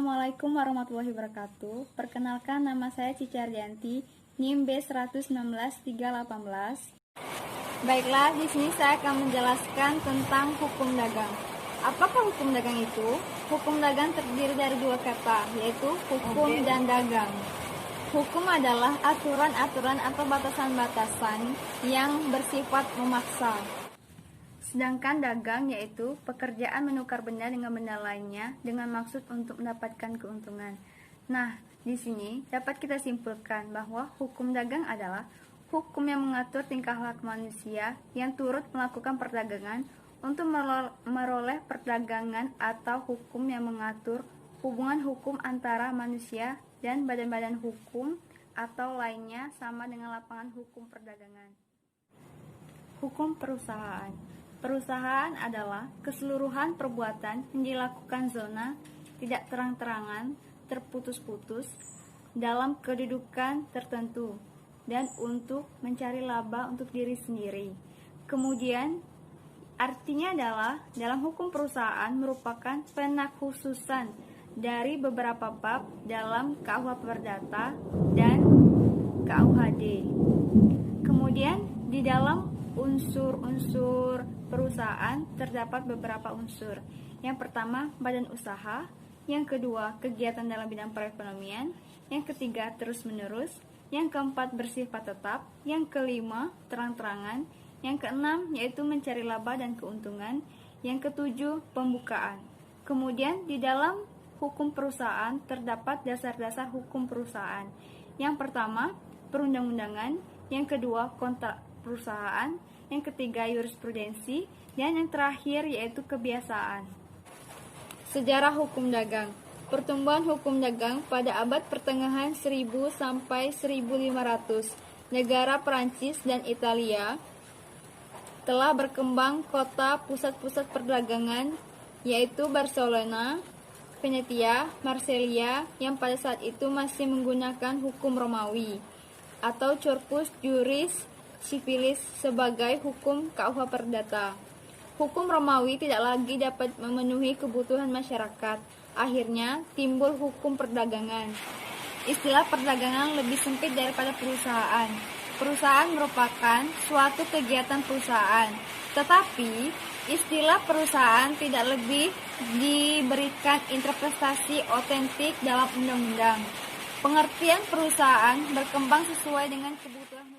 Assalamualaikum warahmatullahi wabarakatuh. Perkenalkan, nama saya Cici Ardianti, NIM B116318. Baiklah, di sini saya akan menjelaskan tentang hukum dagang. Apakah hukum dagang itu? Hukum dagang terdiri dari dua kata, yaitu hukum dan dagang. Hukum adalah aturan-aturan atau batasan-batasan yang bersifat memaksa. Sedangkan dagang yaitu pekerjaan menukar benda dengan benda lainnya dengan maksud untuk mendapatkan keuntungan. Nah, di sini dapat kita simpulkan bahwa hukum dagang adalah hukum yang mengatur tingkah laku manusia yang turut melakukan perdagangan untuk meroleh perdagangan, atau hukum yang mengatur hubungan hukum antara manusia dan badan-badan hukum atau lainnya sama dengan lapangan hukum perdagangan. Hukum perusahaan. Perusahaan adalah keseluruhan perbuatan yang dilakukan zona tidak terang-terangan, terputus-putus dalam kedudukan tertentu dan untuk mencari laba untuk diri sendiri. Kemudian artinya adalah dalam hukum perusahaan merupakan penakhususan dari beberapa bab dalam KUH Perdata dan KUHD. Kemudian di dalam unsur-unsur perusahaan terdapat beberapa unsur. Yang pertama, badan usaha. Yang kedua, kegiatan dalam bidang perekonomian. Yang ketiga, terus-menerus. Yang keempat, bersifat tetap. Yang kelima, terang-terangan. Yang keenam, yaitu mencari laba dan keuntungan. Yang ketujuh, pembukaan. Kemudian di dalam hukum perusahaan terdapat dasar-dasar hukum perusahaan. Yang pertama, perundang-undangan. Yang kedua, kontrak perusahaan. Yang ketiga, jurisprudensi. Dan yang terakhir yaitu kebiasaan. Sejarah hukum dagang. Pertumbuhan hukum dagang pada abad pertengahan 1000 sampai 1500. Negara Perancis dan Italia telah berkembang kota pusat-pusat perdagangan, yaitu Barcelona, Venetia, Marseilla, yang pada saat itu masih menggunakan hukum Romawi atau Corpus Juris Civilis sebagai hukum KUH Perdata. Hukum Romawi tidak lagi dapat memenuhi kebutuhan masyarakat. Akhirnya timbul hukum perdagangan. Istilah perdagangan lebih sempit daripada perusahaan. Perusahaan merupakan suatu kegiatan perusahaan, tetapi istilah perusahaan tidak lebih diberikan interpretasi otentik dalam undang-undang. Pengertian perusahaan berkembang sesuai dengan kebutuhan